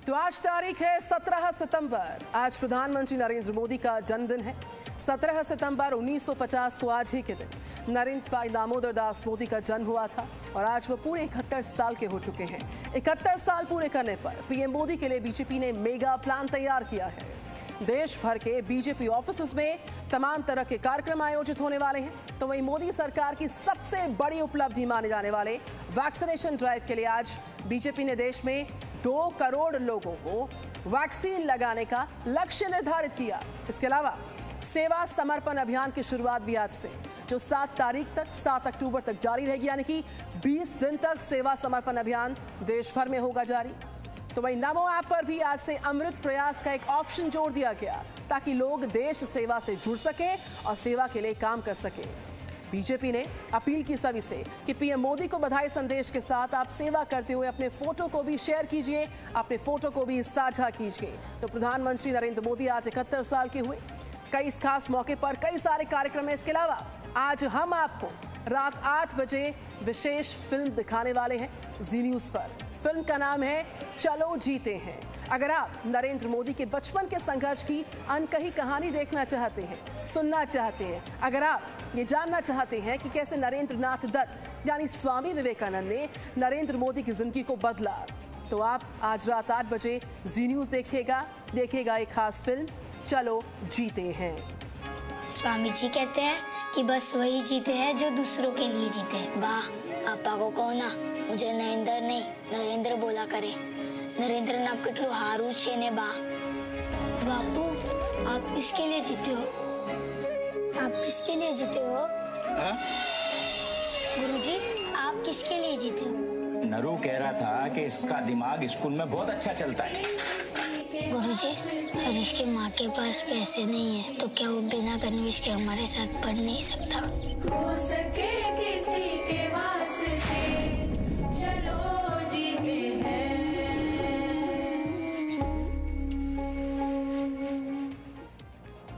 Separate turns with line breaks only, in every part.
तो आज तारीख है 17 सितंबर। आज प्रधानमंत्री नरेंद्र मोदी का जन्मदिन है। 17 सितंबर 1950 को आज ही के दिन नरेंद्र भाई दामोदर दास मोदी का जन्म हुआ था और आज वो पूरे 71 साल के हो चुके हैं। 71 साल पूरे करने पर पीएम मोदी के लिए बीजेपी ने मेगा प्लान तैयार किया है। देश भर के बीजेपी ऑफिस में तमाम तरह के कार्यक्रम आयोजित होने वाले हैं। तो वहीं मोदी सरकार की सबसे बड़ी उपलब्धि माने जाने वाले वैक्सीनेशन ड्राइव के लिए आज बीजेपी ने देश में 2 करोड़ लोगों को वैक्सीन लगाने का लक्ष्य निर्धारित किया। इसके अलावा सेवा समर्पण अभियान की शुरुआत भी आज से, जो 7 तारीख तक 7 अक्टूबर तक जारी रहेगी, यानी कि 20 दिन तक सेवा समर्पण अभियान देश भर में होगा जारी। तो वहीं नमो ऐप पर भी आज से अमृत प्रयास का एक ऑप्शन जोड़ दिया गया ताकि लोग देश सेवा से जुड़ सके और सेवा के लिए काम कर सके। बीजेपी ने अपील की सभी से कि पीएम मोदी को बधाई संदेश के साथ आप सेवा करते हुए अपने फोटो को भी शेयर कीजिए, अपने फोटो को भी साझा कीजिए। तो प्रधानमंत्री नरेंद्र मोदी आज 71 साल के हुए। कई खास मौके पर कई सारे कार्यक्रम है। इसके अलावा आज हम आपको रात 8 बजे विशेष फिल्म दिखाने वाले हैं जी न्यूज पर। फिल्म का नाम है चलो जीते हैं। अगर आप नरेंद्र मोदी के बचपन के संघर्ष की अनकही कहानी देखना चाहते हैं, सुनना चाहते हैं, अगर आप ये जानना चाहते हैं कि कैसे नरेंद्र नाथ दत्त यानी स्वामी विवेकानंद ने नरेंद्र मोदी की जिंदगी को बदला, तो आप आज रात 8 बजे जी न्यूज देखिएगा एक खास फिल्म चलो जीते हैं।
स्वामी जी कहते हैं कि बस वही जीते हैं जो दूसरों के लिए जीते हैं। वाह, पापा को कहो ना मुझे नरेंद्र नहीं नरेंद्र बोला करे। नरेंद्र नाम कितलू हारू छे ने बा। बापू, आप किसके लिए जीते हो? आप किसके लिए जीते हो? गुरुजी, आप किसके लिए जीते हो?
नरू कह रहा था कि इसका दिमाग स्कूल में बहुत अच्छा चलता है।
गुरुजी, हरीश की माँ के पास पैसे नहीं है तो क्या वो बिना कन्विंस के हमारे साथ पढ़ नहीं सकता?
हो सके किसी के वास्ते चलो जीते हैं।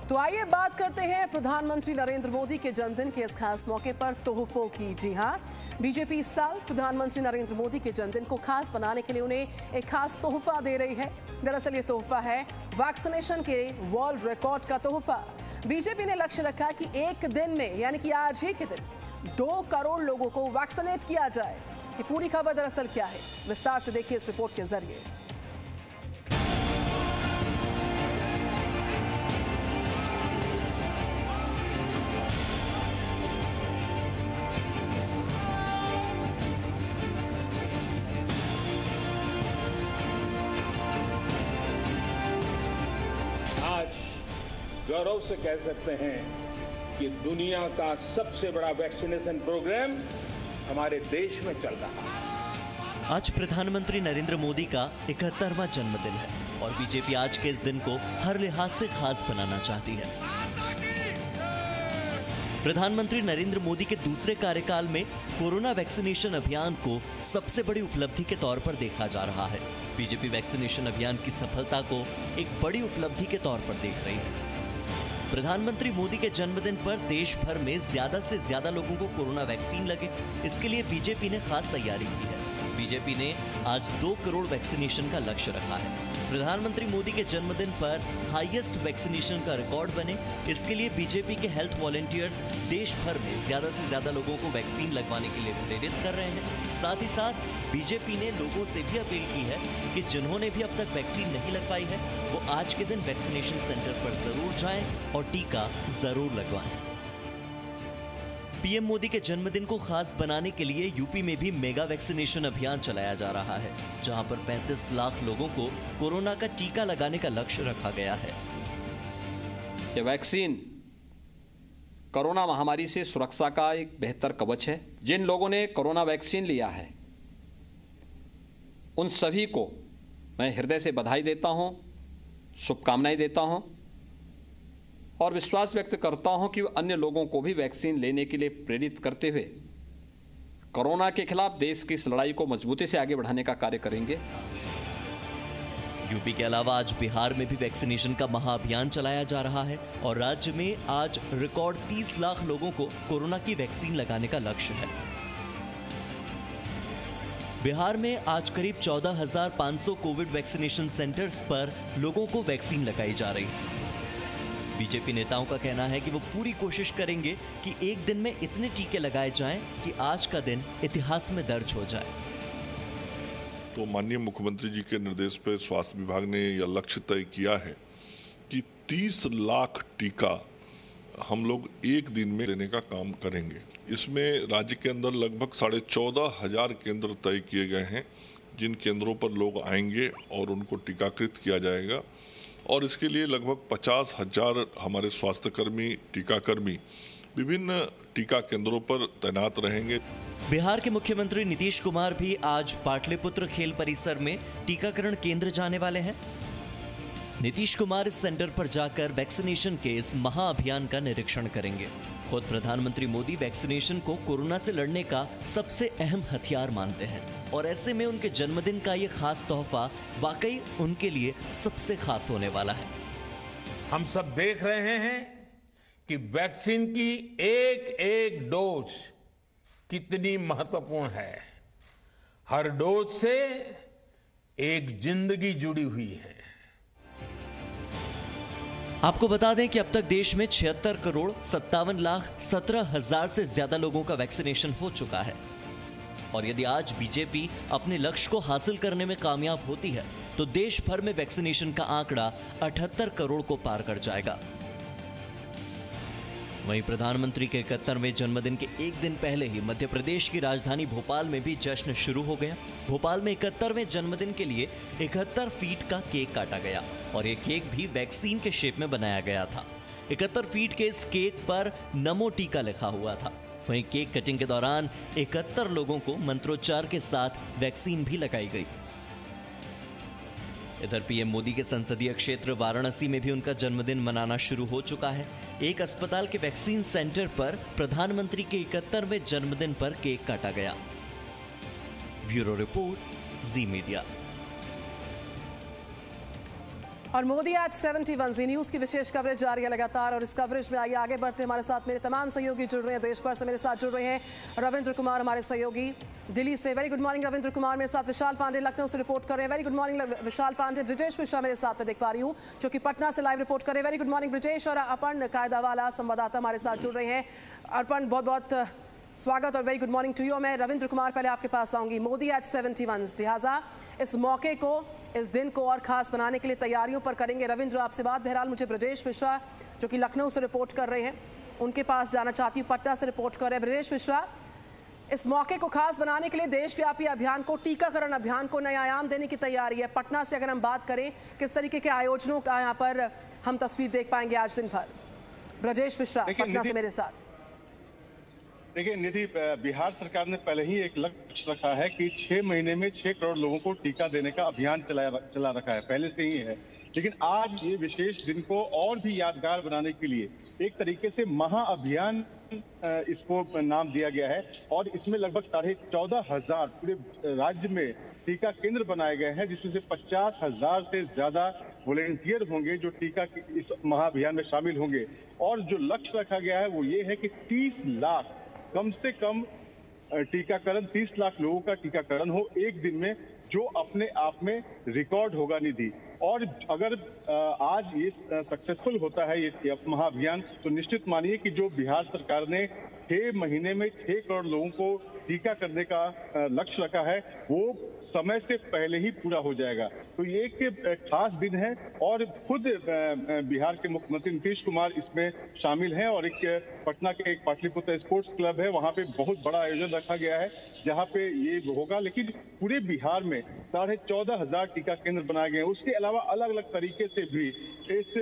तो आइए बात करते हैं प्रधानमंत्री नरेंद्र मोदी के जन्मदिन के इस खास मौके पर तोहफों की। जी हां, बीजेपी इस साल प्रधानमंत्री नरेंद्र मोदी के जन्मदिन को खास बनाने के लिए उन्हें एक खास तोहफा दे रही है। दरअसल ये तोहफा है वैक्सीनेशन के वर्ल्ड रिकॉर्ड का तोहफा। बीजेपी ने लक्ष्य रखा कि एक दिन में, यानी कि आज ही के दिन 2 करोड़ लोगों को वैक्सीनेट किया जाए। ये पूरी खबर दरअसल क्या है, विस्तार से देखिए इस रिपोर्ट के जरिए।
गौरव से कह सकते हैं कि दुनिया का सबसे बड़ा वैक्सीनेशन प्रोग्राम हमारे देश में चल रहा है।
आज प्रधानमंत्री नरेंद्र मोदी का 71वां जन्मदिन है और बीजेपी आज के इस दिन को हर लिहाज से खास बनाना चाहती है। प्रधानमंत्री नरेंद्र मोदी के दूसरे कार्यकाल में कोरोना वैक्सीनेशन अभियान को सबसे बड़ी उपलब्धि के तौर पर देखा जा रहा है। बीजेपी वैक्सीनेशन अभियान की सफलता को एक बड़ी उपलब्धि के तौर पर देख रही है। प्रधानमंत्री मोदी के जन्मदिन पर देश भर में ज्यादा से ज्यादा लोगों को कोरोना वैक्सीन लगे, इसके लिए बीजेपी ने खास तैयारी की है। बीजेपी ने आज 2 करोड़ वैक्सीनेशन का लक्ष्य रखा है। प्रधानमंत्री मोदी के जन्मदिन पर हाईएस्ट वैक्सीनेशन का रिकॉर्ड बने, इसके लिए बीजेपी के हेल्थ वॉलंटियर्स देश भर में ज्यादा से ज्यादा लोगों को वैक्सीन लगवाने के लिए प्रेरित कर रहे हैं। साथ ही साथ बीजेपी ने लोगों से भी अपील की है कि जिन्होंने भी अब तक वैक्सीन नहीं लगवाई है वो आज के दिन वैक्सीनेशन सेंटर पर जरूर जाएं और टीका जरूर लगवाएं। पीएम मोदी के जन्मदिन को खास बनाने के लिए यूपी में भी मेगा वैक्सीनेशन अभियान चलाया जा रहा है, जहां पर 35 लाख लोगों को कोरोना का टीका लगाने का लक्ष्य रखा गया है।
ये वैक्सीन कोरोना महामारी से सुरक्षा का एक बेहतर कवच है। जिन लोगों ने कोरोना वैक्सीन लिया है उन सभी को मैं हृदय से बधाई देता हूं, शुभकामनाएं देता हूं और विश्वास व्यक्त करता हूं कि अन्य लोगों को भी वैक्सीन लेने के लिए प्रेरित करते हुए कोरोना के खिलाफ देश की इस लड़ाई को मजबूती से आगे बढ़ाने का कार्य करेंगे।
यूपी के अलावा आज बिहार में भी वैक्सीनेशन का महाअभियान चलाया जा रहा है और राज्य में आज रिकॉर्ड 30 लाख लोगों को कोरोना की वैक्सीन लगाने का लक्ष्य है। बिहार में आज करीब 14,500 कोविड वैक्सीनेशन सेंटर्स पर लोगों को वैक्सीन लगाई जा रही है। बीजेपी नेताओं का कहना है कि वो पूरी कोशिश करेंगे कि एक दिन में इतने टीके लगाए जाएं कि आज का दिन इतिहास में दर्ज हो जाए।
तो माननीय मुख्यमंत्री जी के निर्देश पर स्वास्थ्य विभाग ने यह लक्ष्य तय किया है कि 30 लाख टीका हम लोग एक दिन में देने का काम करेंगे। इसमें राज्य के अंदर लगभग 14,500 केंद्र तय किए गए हैं, जिन केंद्रों पर लोग आएंगे और उनको टीकाकृत किया जाएगा। और इसके लिए लगभग 50,000 हमारे स्वास्थ्यकर्मी, टीकाकर्मी विभिन्न टीका केंद्रों पर तैनात रहेंगे।
बिहार के मुख्यमंत्री नीतीश कुमार भी आज पाटलिपुत्र खेल परिसर में टीकाकरण केंद्र जाने वाले हैं। नीतीश कुमार इस सेंटर पर जाकर वैक्सीनेशन के इस महाअभियान का निरीक्षण करेंगे। खुद प्रधानमंत्री मोदी वैक्सीनेशन को कोरोना से लड़ने का सबसे अहम हथियार मानते हैं और ऐसे में उनके जन्मदिन का ये खास तोहफा वाकई उनके लिए सबसे खास होने वाला है।
हम सब देख रहे हैं कि वैक्सीन की एक एक डोज कितनी महत्वपूर्ण है। हर डोज से एक जिंदगी जुड़ी हुई है।
आपको बता दें कि अब तक देश में 76,57,17,000 से ज्यादा लोगों का वैक्सीनेशन हो चुका है। और यदि आज बीजेपी अपने लक्ष्य को हासिल करने में कामयाब होती है तो देश भर में वैक्सीनेशन का आंकड़ा 78 करोड़ को पार कर जाएगा। वहीं प्रधानमंत्री के 71वें जन्मदिन के एक दिन पहले ही मध्य प्रदेश की राजधानी भोपाल में भी जश्न शुरू हो गया। भोपाल में 71वें जन्मदिन के लिए 71 फीट का केक काटा गया और ये केक भी वैक्सीन के शेप में बनाया गया था। 71 फीट के इस केक पर नमो टीका लिखा हुआ था। वहीं केक कटिंग के दौरान 71 लोगों को मंत्रोच्चार के साथ वैक्सीन भी लगाई गई। इधर पीएम मोदी के संसदीय क्षेत्र वाराणसी में भी उनका जन्मदिन मनाना शुरू हो चुका है। एक अस्पताल के वैक्सीन सेंटर पर प्रधानमंत्री के 71वें जन्मदिन पर केक काटा गया। ब्यूरो रिपोर्ट, जी मीडिया।
और मोदी आज 71 जी न्यूज की विशेष कवरेज जारी है लगातार और इस कवरेज में आइए आगे बढ़ते। हमारे साथ मेरे तमाम सहयोगी जुड़ रहे हैं, देश भर से मेरे साथ जुड़ रहे हैं। रविंद्र कुमार हमारे सहयोगी दिल्ली से, very good morning Ravindra Kumar. मेरे साथ विशाल पांडे लखनऊ से रिपोर्ट कर रहे हैं, वेरी गुड मॉर्निंग विशाल पांडे। ब्रिजेश मिश्रा मेरे साथ में देख पा रही हूँ जो कि पटना से लाइव रिपोर्ट कर रहे हैं, वेरी गुड मॉर्निंग ब्रिजेश। और अर्पण कायदावाला संवाददाता हमारे साथ जुड़ रहे हैं। अर्पण, बहुत बहुत स्वागत और very good morning to you. मैं रविंद्र कुमार पहले आपके पास आऊंगी। मोदी आज 71, लिहाजा इस मौके को, इस दिन को और खास बनाने के लिए तैयारियों पर करेंगे। रविंद्र, आपसे बात, बहरहाल मुझे ब्रजेश मिश्रा जो कि लखनऊ से रिपोर्ट कर रहे हैं उनके पास जाना चाहती हूँ, पटना से रिपोर्ट कर रहे हैं। ब्रजेश मिश्रा, इस मौके को खास बनाने के लिए देशव्यापी अभियान को, टीकाकरण अभियान को नया आयाम देने की तैयारी है। पटना से अगर हम बात करें, किस तरीके के आयोजनों का यहाँ पर हम तस्वीर देख पाएंगे आज दिन भर? ब्रजेश मिश्रा पटना से मेरे साथ।
देखिए निधि, बिहार सरकार ने पहले ही एक लक्ष्य रखा है कि 6 महीने में 6 करोड़ लोगों को टीका देने का अभियान चला रखा है, पहले से ही है। लेकिन आज ये विशेष दिन को और भी यादगार बनाने के लिए एक तरीके से महाअभियान इसको नाम दिया गया है और इसमें लगभग 14,500 पूरे राज्य में टीका केंद्र बनाए गए हैं, जिसमें से 50,000 से ज्यादा वॉलेंटियर होंगे जो टीका इस महाअभियान में शामिल होंगे। और जो लक्ष्य रखा गया है वो ये है कि 30 लाख कम से कम टीकाकरण, 30 लाख लोगों का टीकाकरण हो एक दिन में, जो अपने आप में रिकॉर्ड होगा निधि। और अगर आज ये सक्सेसफुल होता है ये महाअभियान, तो निश्चित मानिए कि जो बिहार सरकार ने 6 महीने में 6 करोड़ लोगों को टीका करने का लक्ष्य रखा है वो समय से पहले ही पूरा हो जाएगा। तो ये एक खास दिन है और खुद बिहार के मुख्यमंत्री नीतीश कुमार इसमें शामिल हैं और एक पटना के एक पाटलिपुत्र स्पोर्ट्स क्लब है, वहां पे बहुत बड़ा आयोजन रखा गया है जहां पे ये होगा। लेकिन पूरे बिहार में 14,500 टीका केंद्र बनाए गए हैं। उसके अलावा अलग अलग तरीके से भी इस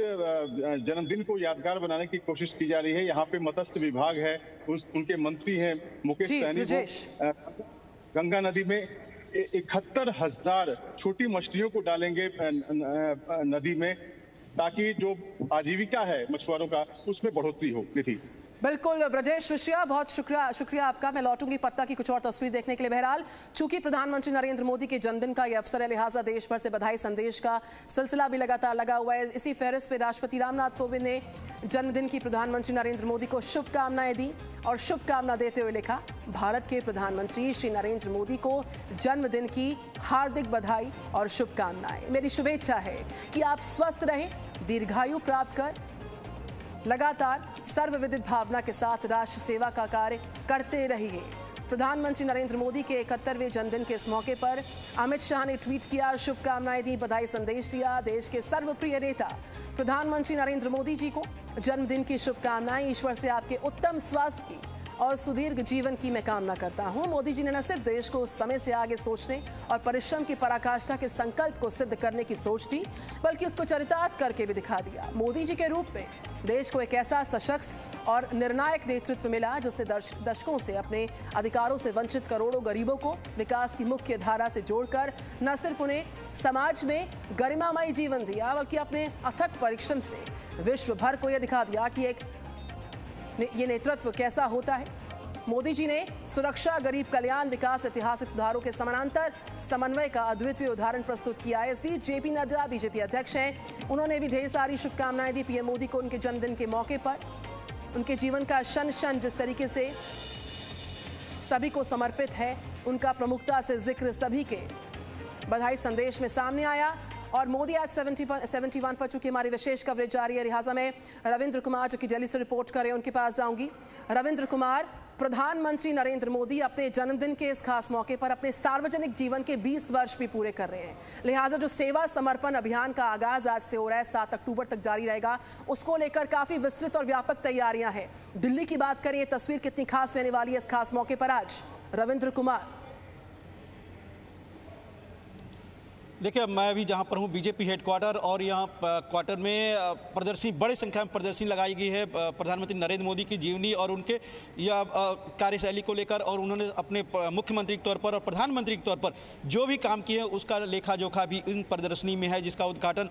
जन्मदिन को यादगार बनाने की कोशिश की जा रही है। यहाँ पे मत्स्य विभाग है, उनके मंत्री हैं मुकेश सहनी, गंगा नदी में 71,000 छोटी मछलियों को डालेंगे नदी में, ताकि जो आजीविका है मछुआरों का उसमें बढ़ोतरी हो। निधि,
बिल्कुल ब्रजेश मिश्रा, बहुत शुक्रिया आपका। मैं लौटूंगी पटना की कुछ और तस्वीर देखने के लिए। बहरहाल चूंकि प्रधानमंत्री नरेंद्र मोदी के जन्मदिन का ये अवसर है, लिहाजा देश भर से बधाई संदेश का सिलसिला भी लगातार लगा हुआ है। इसी फहरिस्त में राष्ट्रपति रामनाथ कोविंद ने जन्मदिन की प्रधानमंत्री नरेंद्र मोदी को शुभकामनाएं दी और शुभकामना देते हुए लिखा, भारत के प्रधानमंत्री श्री नरेंद्र मोदी को जन्मदिन की हार्दिक बधाई और शुभकामनाएं। मेरी शुभेच्छा है कि आप स्वस्थ रहें, दीर्घायु प्राप्त कर लगातार सर्वविदित भावना के साथ राष्ट्र सेवा का कार्य करते रहिए। प्रधानमंत्री नरेंद्र मोदी के 71वें जन्मदिन के इस मौके पर अमित शाह ने ट्वीट किया, शुभकामनाएं दी, बधाई संदेश दिया। देश के सर्वप्रिय नेता प्रधानमंत्री नरेंद्र मोदी जी को जन्मदिन की शुभकामनाएं। ईश्वर से आपके उत्तम स्वास्थ्य की और सुदीर्घ जीवन की मैं कामना करता हूं। मोदी जी ने न सिर्फ देश को समय से आगे सोचने और परिश्रम की पराकाष्ठा के संकल्प को सिद्ध करने की सोच दी, बल्कि उसको चरितार्थ करके भी दिखा दिया। मोदी जी के रूप में देश को एक ऐसा सशक्त और निर्णायक नेतृत्व मिला जिसने दशकों से अपने अधिकारों से वंचित करोड़ों गरीबों को विकास की मुख्य धारा से जोड़कर न सिर्फ उन्हें समाज में गरिमामय जीवन दिया, बल्कि अपने अथक परिश्रम से विश्व भर को यह दिखा दिया कि ये नेतृत्व कैसा होता है। मोदी जी ने सुरक्षा, गरीब कल्याण, विकास, ऐतिहासिक सुधारों के समानांतर समन्वय का अद्वितीय उदाहरण प्रस्तुत किया है। इस बीच जेपी नड्डा बीजेपी अध्यक्ष हैं, उन्होंने भी ढेर सारी शुभकामनाएं दी पीएम मोदी को उनके जन्मदिन के मौके पर। उनके जीवन का क्षण क्षण जिस तरीके से सभी को समर्पित है, उनका प्रमुखता से जिक्र सभी के बधाई संदेश में सामने आया। और मोदी आज 71 पर चूंकि हमारी विशेष कवरेज जारी है, लिहाजा में रविंद्र कुमार जो कि दिल्ली से रिपोर्ट कर रहे हैं उनके पास जाऊंगी। रविंद्र कुमार, प्रधानमंत्री नरेंद्र मोदी अपने जन्मदिन के इस खास मौके पर अपने सार्वजनिक जीवन के 20 वर्ष भी पूरे कर रहे हैं, लिहाजा जो सेवा समर्पण अभियान का आगाज आज से हो रहा है, 7 अक्टूबर तक जारी रहेगा, उसको लेकर काफी विस्तृत और व्यापक तैयारियां हैं। दिल्ली की बात करें, तस्वीर कितनी खास रहने वाली है इस खास मौके पर आज? रविंद्र कुमार।
देखिए, मैं अभी जहां पर हूं बीजेपी हेडक्वार्टर, और यहां क्वार्टर में प्रदर्शनी, बड़ी संख्या में प्रदर्शनी लगाई गई है प्रधानमंत्री नरेंद्र मोदी की जीवनी और उनके या कार्यशैली को लेकर, और उन्होंने अपने मुख्यमंत्री के तौर पर और प्रधानमंत्री के तौर पर जो भी काम किए उसका लेखा जोखा भी इन प्रदर्शनी में है, जिसका उद्घाटन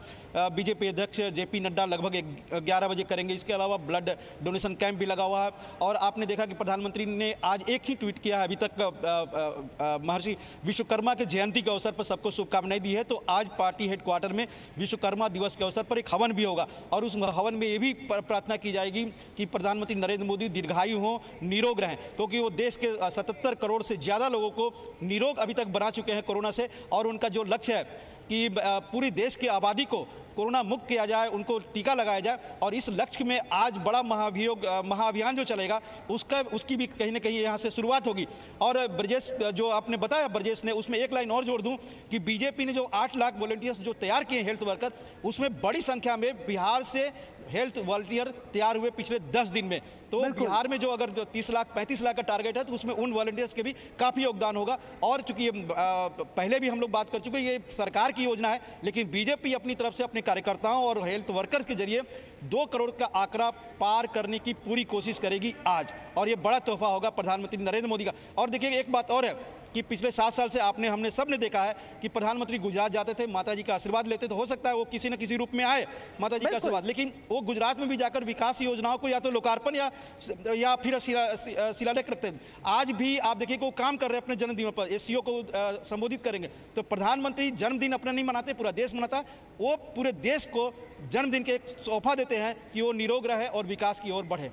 बीजेपी अध्यक्ष जेपी नड्डा लगभग 11 बजे करेंगे। इसके अलावा ब्लड डोनेशन कैंप भी लगा हुआ है। और आपने देखा कि प्रधानमंत्री ने आज एक ही ट्वीट किया है अभी तक, महर्षि विश्वकर्मा के जयंती के अवसर पर सबको शुभकामनाएं दी है। तो आज पार्टी हेडक्वार्टर में विश्वकर्मा दिवस के अवसर पर एक हवन भी होगा, और उस हवन में ये भी प्रार्थना की जाएगी कि प्रधानमंत्री नरेंद्र मोदी दीर्घायु हों, निरोग रहें, क्योंकि वो देश के 77 करोड़ से ज़्यादा लोगों को निरोग अभी तक बना चुके हैं कोरोना से। और उनका जो लक्ष्य है कि पूरी देश की आबादी को कोरोना मुक्त किया जाए, उनको टीका लगाया जाए, और इस लक्ष्य में आज बड़ा महाअभियान जो चलेगा उसकी भी कहीं ना कहीं यहाँ से शुरुआत होगी। और ब्रजेश, जो आपने बताया ब्रजेश ने, उसमें एक लाइन और जोड़ दूं कि बीजेपी ने जो 8 लाख वॉलंटियर्स जो तैयार किए हेल्थ वर्कर, उसमें बड़ी संख्या में बिहार से हेल्थ वॉलंटियर तैयार हुए पिछले 10 दिन में। तो बिहार में जो अगर 30 लाख 35 लाख का टारगेट है, तो उसमें उन वॉलंटियर्स के भी काफ़ी योगदान होगा। और चूंकि पहले भी हम लोग बात कर चुके हैं, ये सरकार की योजना है, लेकिन बीजेपी अपनी तरफ से अपने कार्यकर्ताओं और हेल्थ वर्कर्स के जरिए 2 करोड़ का आंकड़ा पार करने की पूरी कोशिश करेगी आज, और ये बड़ा तोहफा होगा प्रधानमंत्री नरेंद्र मोदी का। और देखिए, एक बात और है कि पिछले 7 साल से हमने सबने देखा है कि प्रधानमंत्री गुजरात जाते थे, माता जी का आशीर्वाद लेते थे। हो सकता है वो किसी न किसी रूप में आए माता जी का आशीर्वाद, लेकिन वो गुजरात में भी जाकर विकास योजनाओं को या तो लोकार्पण या फिर शिलान्यास करते हैं। आज भी आप देखिए कि वो काम कर रहे हैं अपने जन्मदिन पर, एससीओ को संबोधित करेंगे। तो प्रधानमंत्री जन्मदिन अपना नहीं मनाते, पूरा देश मनाता है। वो पूरे देश को जन्मदिन के एक तोहफा देते हैं कि वो निरोग रहे और विकास की ओर बढ़े।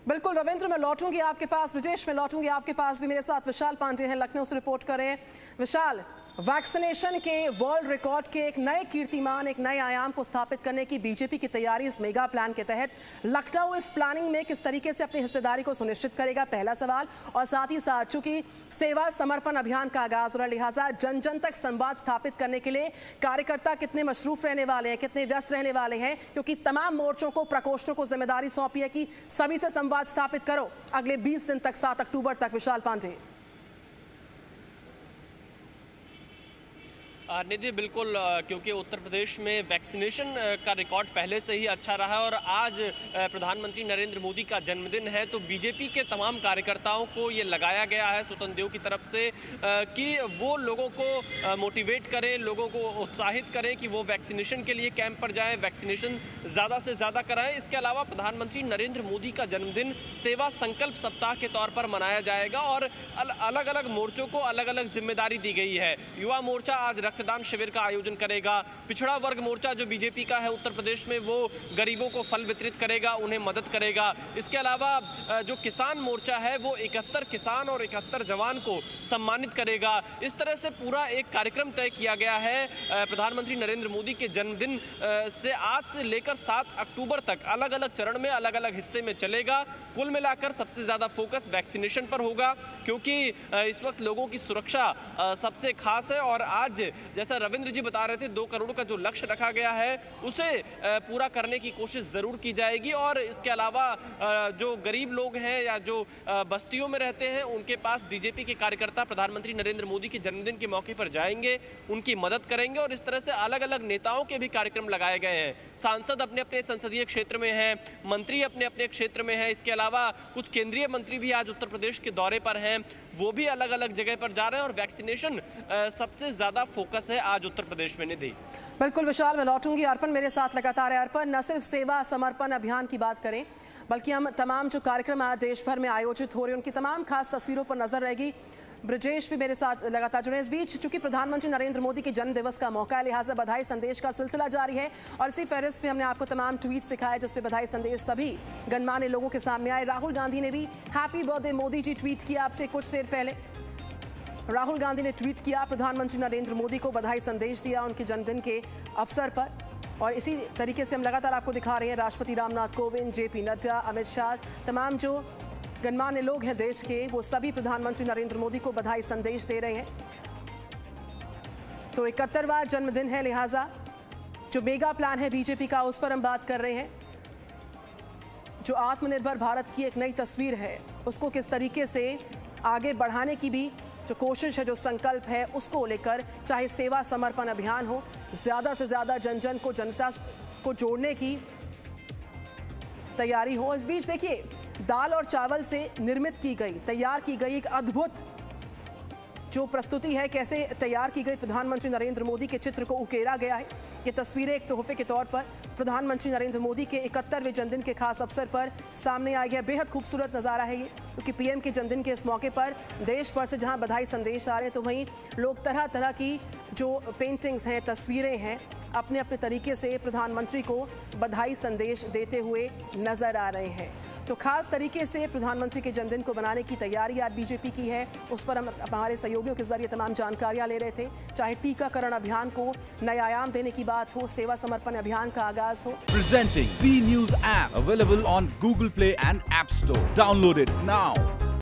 बिल्कुल रविंद्र, मैं लौटूंगी आपके पास, ब्रजेश में लौटूंगी आपके पास भी। मेरे साथ विशाल पांडे हैं, लखनऊ से रिपोर्ट कर रहे हैं। विशाल, वैक्सीनेशन के वर्ल्ड रिकॉर्ड के एक नए कीर्तिमान, एक नए आयाम को स्थापित करने की बीजेपी की तैयारी इस मेगा प्लान के तहत, लखनऊ इस प्लानिंग में किस तरीके से अपनी हिस्सेदारी को सुनिश्चित करेगा, पहला सवाल। और साथ ही साथ चूंकि सेवा समर्पण अभियान का आगाज हो रहा है, लिहाजा जन जन तक संवाद स्थापित करने के लिए कार्यकर्ता कितने मशरूफ रहने वाले हैं, कितने व्यस्त रहने वाले हैं, क्योंकि तमाम मोर्चों को, प्रकोष्ठों को जिम्मेदारी सौंपी है कि सभी से संवाद स्थापित करो अगले 20 दिन तक, 7 अक्टूबर तक। विशाल पांडे।
निधि बिल्कुल, क्योंकि उत्तर प्रदेश में वैक्सीनेशन का रिकॉर्ड पहले से ही अच्छा रहा है और आज प्रधानमंत्री नरेंद्र मोदी का जन्मदिन है, तो बीजेपी के तमाम कार्यकर्ताओं को ये लगाया गया है स्वतंत्र देव की तरफ से कि वो लोगों को मोटिवेट करें, लोगों को उत्साहित करें कि वो वैक्सीनेशन के लिए कैंप पर जाएं, वैक्सीनेशन ज़्यादा से ज़्यादा कराएं। इसके अलावा प्रधानमंत्री नरेंद्र मोदी का जन्मदिन सेवा संकल्प सप्ताह के तौर पर मनाया जाएगा और अलग अलग मोर्चों को अलग अलग जिम्मेदारी दी गई है। युवा मोर्चा आज रक्तदान शिविर का आयोजन करेगा, पिछड़ा वर्ग मोर्चा जो बीजेपी का है उत्तर प्रदेश में वो गरीबों को फल वितरित करेगा, उन्हें मदद करेगा। इसके अलावा जो किसान मोर्चा है वो 71 किसान और 71 जवान को सम्मानित करेगा। इस तरह से पूरा एक कार्यक्रम तय किया गया है। प्रधानमंत्री नरेंद्र मोदी के जन्मदिन से आज से लेकर 7 अक्टूबर तक अलग अलग चरण में अलग अलग हिस्से में चलेगा। कुल मिलाकर सबसे ज़्यादा फोकस वैक्सीनेशन पर होगा, क्योंकि इस वक्त लोगों की सुरक्षा सबसे खास है और आज जैसा रविंद्र जी बता रहे थे 2 करोड़ का जो लक्ष्य रखा गया है उसे पूरा करने की कोशिश ज़रूर की जाएगी। और इसके अलावा जो गरीब लोग हैं या जो बस्तियों में रहते हैं उनके पास बीजेपी के कार्यकर्ता प्रधानमंत्री नरेंद्र मोदी के जन्मदिन के मौके पर जाएंगे, उनकी मदद करेंगे और इस तरह से अलग अलग नेताओं के भी कार्यक्रम लगाए गए हैं। सांसद अपने अपने संसदीय क्षेत्र में हैं, मंत्री अपने अपने क्षेत्र में हैं, इसके अलावा कुछ केंद्रीय मंत्री भी आज उत्तर प्रदेश के दौरे पर हैं, वो भी अलग अलग जगह पर जा रहे हैं और वैक्सीनेशन सबसे ज़्यादा फोकस है आज उत्तर प्रदेश में। निधि
बिल्कुल विशाल, मैं लौटूंगी। अर्पण मेरे साथ लगातार है। अर्पण, न सिर्फ सेवा समर्पण अभियान की बात करें बल्कि हम तमाम जो कार्यक्रम आज देश भर में आयोजित हो रहे हैं उनकी तमाम खास तस्वीरों पर नजर रहेगी। ब्रजेश भी मेरे साथ लगातार जुड़े। इस बीच चूंकि प्रधानमंत्री नरेंद्र मोदी के जन्म दिवस का मौका है, लिहाजा बधाई संदेश का सिलसिला जारी है और इसी फहरिस्त में हमने आपको तमाम ट्वीट्स दिखाए जिसपे बधाई संदेश सभी गणमान्य लोगों के सामने आए। राहुल गांधी ने भी happy birthday Modi ji tweet किया आपसे कुछ देर पहले। राहुल गांधी ने ट्वीट किया, प्रधानमंत्री नरेंद्र मोदी को बधाई संदेश दिया उनके जन्मदिन के अवसर पर। और इसी तरीके से हम लगातार आपको दिखा रहे हैं राष्ट्रपति रामनाथ कोविंद, जेपी नड्डा, अमित शाह, तमाम जो गणमान्य लोग हैं देश के, वो सभी प्रधानमंत्री नरेंद्र मोदी को बधाई संदेश दे रहे हैं। तो 71वां जन्मदिन है, लिहाजा जो मेगा प्लान है बीजेपी का उस पर हम बात कर रहे हैं। जो आत्मनिर्भर भारत की एक नई तस्वीर है उसको किस तरीके से आगे बढ़ाने की भी जो कोशिश है, जो संकल्प है, उसको लेकर चाहे सेवा समर्पण अभियान हो, ज्यादा से ज्यादा जन जन को, जनता को जोड़ने की तैयारी हो। इस बीच देखिए, दाल और चावल से निर्मित की गई, तैयार की गई एक अद्भुत जो प्रस्तुति है, कैसे तैयार की गई प्रधानमंत्री नरेंद्र मोदी के चित्र को उकेरा गया है। ये तस्वीरें एक तोहफे के तौर पर प्रधानमंत्री नरेंद्र मोदी के 71वें जन्मदिन के खास अवसर पर सामने आ गया। बेहद खूबसूरत नज़ारा है ये, क्योंकि पीएम के जन्मदिन के इस मौके पर देश भर से जहां बधाई संदेश आ रहे हैं तो वहीं लोग तरह तरह की जो पेंटिंग्स हैं, तस्वीरें हैं, अपने अपने तरीके से प्रधानमंत्री को बधाई संदेश देते हुए नजर आ रहे हैं। तो खास तरीके से प्रधानमंत्री के जन्मदिन को बनाने की तैयारी आज बीजेपी की है, उस पर हम हमारे सहयोगियों के जरिए तमाम जानकारियां ले रहे थे। चाहे टीकाकरण अभियान को नए आयाम देने की बात हो, सेवा समर्पण अभियान का आगाज हो।
Presenting B News app available on Google Play and App Store. Download it now.